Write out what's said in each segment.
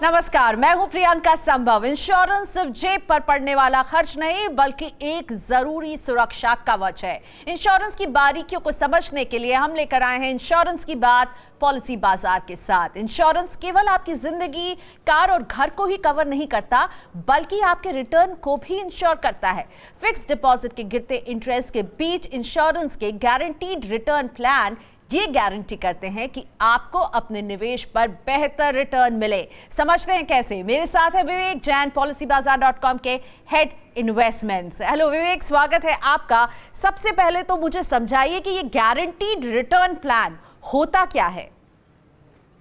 नमस्कार, मैं हूं प्रियंका संभव। इंश्योरेंस सिर्फ जेब पर पड़ने वाला खर्च नहीं बल्कि एक जरूरी सुरक्षा कवच है। इंश्योरेंस की बारीकियों को समझने के लिए हम लेकर आए हैं इंश्योरेंस की बात पॉलिसी बाजार के साथ। इंश्योरेंस केवल आपकी जिंदगी, कार और घर को ही कवर नहीं करता बल्कि आपके रिटर्न को भी इंश्योर करता है। फिक्स डिपॉजिट के गिरते इंटरेस्ट के बीच इंश्योरेंस के गारंटीड रिटर्न प्लान ये गारंटी करते हैं कि आपको अपने निवेश पर बेहतर रिटर्न मिले। समझते हैं कैसे। मेरे साथ है विवेक जैन, policybazaar.com के हेड इन्वेस्टमेंट्स। हेलो विवेक, स्वागत है आपका। सबसे पहले तो मुझे समझाइए कि ये गारंटीड रिटर्न प्लान होता क्या है।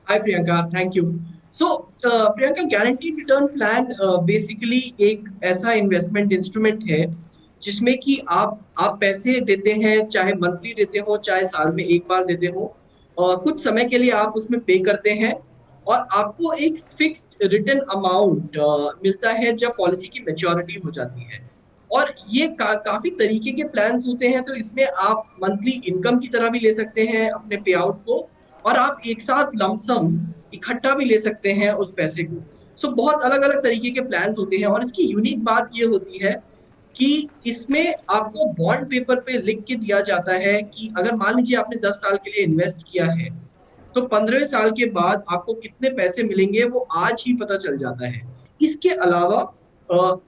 Hi Priyanka, thank you. Priyanka, guaranteed return plan basically एक ऐसा इन्वेस्टमेंट इंस्ट्रूमेंट है जिसमें कि आप पैसे देते हैं, चाहे मंथली देते हो चाहे साल में एक बार देते हो, और कुछ समय के लिए आप उसमें पे करते हैं और आपको एक फिक्स्ड रिटर्न अमाउंट मिलता है जब पॉलिसी की मैच्योरिटी हो जाती है। और ये काफी तरीके के प्लान्स होते हैं, तो इसमें आप मंथली इनकम की तरह भी ले सकते हैं अपने पे आउट को, और आप एक साथ लमसम इकट्ठा भी ले सकते हैं उस पैसे को। बहुत अलग अलग तरीके के प्लान्स होते हैं और इसकी यूनिक बात ये होती है कि इसमें आपको बॉन्ड पेपर पे लिख के दिया जाता है कि अगर मान लीजिए आपने 10 साल के लिए इन्वेस्ट किया है तो 15वें साल के बाद आपको कितने पैसे मिलेंगे वो आज ही पता चल जाता है। इसके अलावा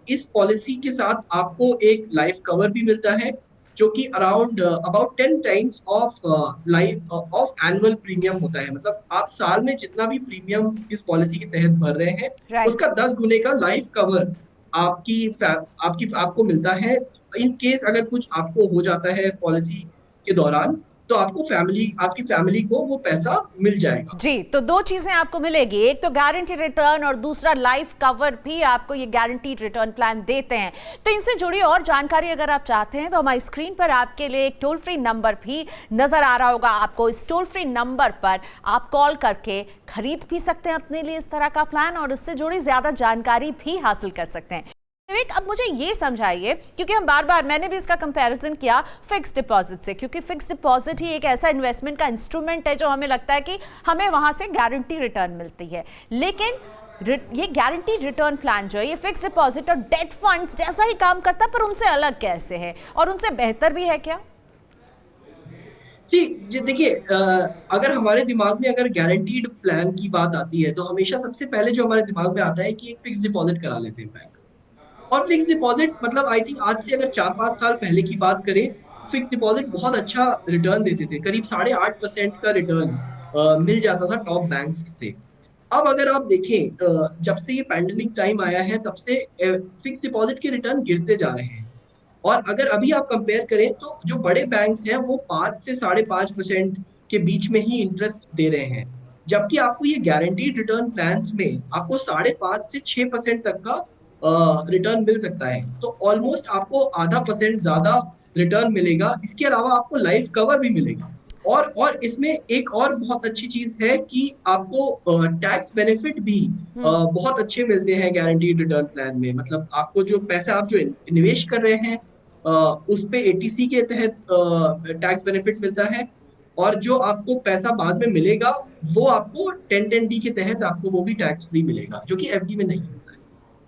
इस पॉलिसी के साथ आपको एक लाइफ कवर भी मिलता है जो कि around about 10 times of life of annual premium होता है। मतलब आप साल में जितना भी प्रीमियम इस पॉलिसी के तहत भर रहे हैं उसका 10 गुने का लाइफ कवर आपको मिलता है। इन केस अगर कुछ आपको हो जाता है पॉलिसी के दौरान तो आपकी फैमिली को वो पैसा मिल जाएगा। जी, तो दो चीजें आपको मिलेगी, एक तो गारंटी रिटर्न और दूसरा लाइफ कवर भी आपको ये गारंटीड रिटर्न प्लान देते हैं। तो इनसे जुड़ी और जानकारी अगर आप चाहते हैं तो हमारी स्क्रीन पर आपके लिए एक टोल फ्री नंबर भी नजर आ रहा होगा आपको। इस टोल फ्री नंबर पर आप कॉल करके खरीद भी सकते हैं अपने लिए इस तरह का प्लान और इससे जुड़ी ज्यादा जानकारी भी हासिल कर सकते हैं। विवेक, अब मुझे ये समझाइए, क्योंकि हम मैंने भी इसका कंपैरिजन किया फिक्स डिपॉजिट से, क्योंकि फिक्स डिपॉजिट ही एक ऐसा इन्वेस्टमेंट का इंस्ट्रूमेंट है जो हमें लगता है कि हमें वहां से गारंटी रिटर्न मिलती है। लेकिन ये गारंटी रिटर्न प्लान जो है ये फिक्स डिपॉजिट और डेट फंड्स जैसा ही काम करता है, पर उनसे अलग कैसे है और उनसे बेहतर भी है क्या? देखिए, अगर हमारे दिमाग में अगर गारंटीड प्लान की बात आती है तो हमेशा सबसे पहले जो हमारे दिमाग में आता है कि एक फिक्स डिपॉजिट करा लेते हैं बैंक। और फिक्स डिपॉजिट मतलब आई थिंक आज से अगर 4-5 साल पहले की बात करें, फिक्स डिपॉजिट बहुत अच्छा रिटर्न देते थे। करीब 8.5% का रिटर्न मिल जाता था टॉप बैंक्स से। अब अगर आप देखें, जब से ये पैंडेमिक टाइम आया है तब से फिक्स डिपॉजिट के रिटर्न गिरते जा रहे हैं। और अगर अभी आप कंपेयर करें तो जो बड़े बैंक्स हैं वो 5 से 5.5% के बीच में ही इंटरेस्ट दे रहे हैं, जबकि आपको ये गारंटीड रिटर्न प्लान्स में आपको 5.5 से 6% तक का रिटर्न मिल सकता है। तो ऑलमोस्ट आपको आधा परसेंट ज्यादा रिटर्न मिलेगा। इसके अलावा आपको लाइफ कवर भी मिलेगा। और इसमें एक और बहुत अच्छी चीज है कि आपको टैक्स बेनिफिट भी बहुत अच्छे मिलते हैं गारंटीड रिटर्न प्लान में। मतलब आपको जो पैसा आप जो निवेश कर रहे हैं उस पे एटीसी के तहत टैक्स बेनिफिट मिलता है, और जो आपको पैसा बाद में मिलेगा वो आपको 1010D के तहत आपको वो भी टैक्स फ्री मिलेगा, जो कि एफडी में नहीं होता है।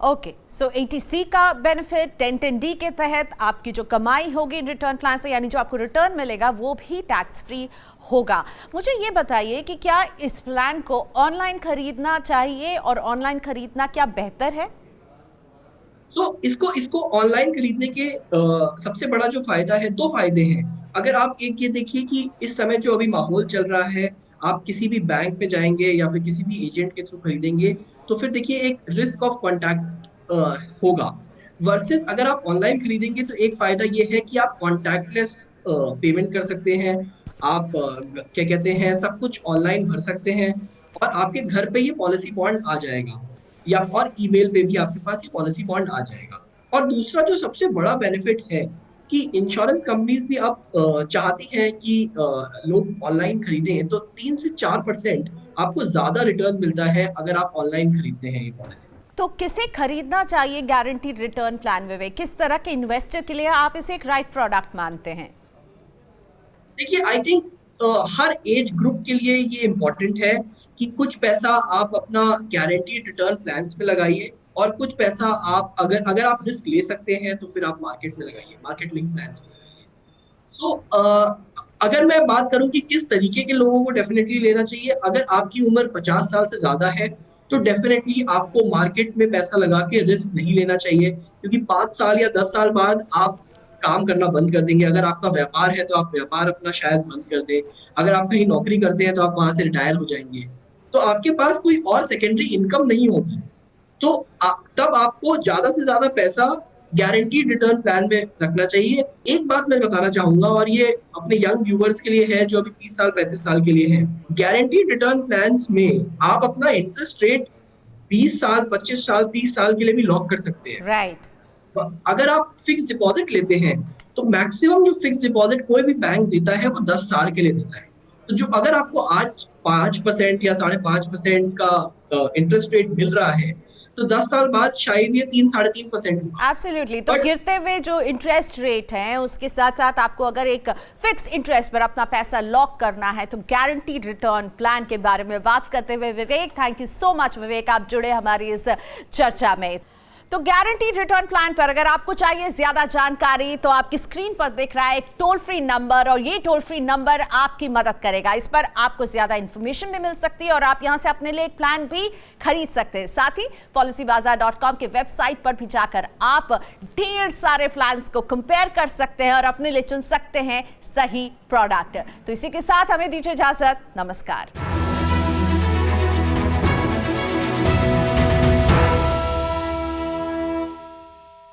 ओके, सो एटीसी का बेनिफिट 1010D के तहत आपकी जो कमाई होगी रिटर्न प्लान से, यानी जो आपको रिटर्न मिलेगा वो भी टैक्स फ्री होगा। मुझे ये बताइए कि क्या इस प्लान को ऑनलाइन खरीदना चाहिए और ऑनलाइन खरीदना क्या बेहतर है? इसको ऑनलाइन खरीदने के सबसे बड़ा जो फायदा है, दो फायदे हैं। अगर आप एक ये देखिए कि इस समय जो अभी माहौल चल रहा है, आप किसी भी बैंक में जाएंगे या फिर किसी भी एजेंट के थ्रू खरीदेंगे तो फिर देखिए एक रिस्क ऑफ कॉन्टैक्ट होगा। वर्सेस अगर आप ऑनलाइन खरीदेंगे तो एक फायदा ये है कि आप कॉन्टैक्टलेस पेमेंट कर सकते हैं। आप क्या कहते हैं, सब कुछ ऑनलाइन भर सकते हैं और आपके घर पे ये पॉलिसी बॉन्ड आ जाएगा, या और ईमेल पे भी आपके पास ये पॉलिसी बॉन्ड आ जाएगा। और दूसरा जो सबसे बड़ा बेनिफिट है कि इंश्योरेंस कंपनीज भी अब चाहती हैं कि लोग ऑनलाइन खरीदें, तो 3 से 4% आपको ज्यादा रिटर्न मिलता है अगर आप ऑनलाइन खरीदते हैं ये पॉलिसी। तो किसे खरीदना चाहिए गारंटीड रिटर्न प्लान विवेक? किस तरह के इन्वेस्टर के लिए आप इसे एक राइट प्रोडक्ट मानते हैं? देखिए, I think her age group के लिए ये इम्पोर्टेंट है। कि कुछ पैसा आप अपना गारंटीड रिटर्न प्लान्स में लगाइए और कुछ पैसा आप अगर आप रिस्क ले सकते हैं तो फिर आप मार्केट में लगाइए, मार्केट लिंक प्लान्स में लगाइए। सो अगर मैं बात करूं कि किस तरीके के लोगों को डेफिनेटली लेना चाहिए, अगर आपकी उम्र 50 साल से ज्यादा है तो डेफिनेटली आपको मार्केट में पैसा लगा के रिस्क नहीं लेना चाहिए, क्योंकि 5 साल या 10 साल बाद आप काम करना बंद कर देंगे। अगर आपका व्यापार है तो आप व्यापार अपना शायद बंद कर दें, अगर आप कहीं नौकरी करते हैं तो आप वहां से रिटायर हो जाएंगे, तो आपके पास कोई और सेकेंडरी इनकम नहीं होगी। तो तब आपको ज्यादा से ज्यादा पैसा गारंटीड रिटर्न प्लान में रखना चाहिए। एक बात मैं बताना चाहूंगा, और ये अपने यंग व्यूवर्स के लिए है जो अभी 30 साल 35 साल के लिए हैं। गारंटीड रिटर्न प्लान्स में आप अपना इंटरेस्ट रेट 20 साल 25 साल 30 साल के लिए भी लॉक कर सकते हैं। राइट। अगर आप फिक्स डिपॉजिट लेते हैं तो मैक्सिमम जो फिक्स डिपॉजिट कोई भी बैंक देता है वो 10 साल के लिए देता है। तो जो अगर आपको आज 5% या 5.5% का इंटरेस्ट रेट मिल रहा है तो 10 साल बाद शायद ये 3-3.5% होगा। एब्सोल्युटली। तो गिरते हुए जो इंटरेस्ट रेट हैं उसके साथ साथ आपको अगर एक फिक्स इंटरेस्ट पर अपना पैसा लॉक करना है तो गारंटीड रिटर्न प्लान के बारे में बात करते हुए विवेक, थैंक यू सो मच विवेक, आप जुड़े हमारी इस चर्चा में। तो गारंटीड रिटर्न प्लान पर अगर आपको चाहिए ज्यादा जानकारी तो आपकी स्क्रीन पर दिख रहा है एक टोल फ्री नंबर, और ये टोल फ्री नंबर आपकी मदद करेगा। इस पर आपको ज्यादा इंफॉर्मेशन भी मिल सकती है और आप यहां से अपने लिए एक प्लान भी खरीद सकते हैं। साथ ही policybazaar.com के वेबसाइट पर भी जाकर आप ढेर सारे प्लान्स को कंपेयर कर सकते हैं और अपने लिए चुन सकते हैं सही प्रोडक्ट। तो इसी के साथ हमें दीजिए इजाजत, नमस्कार।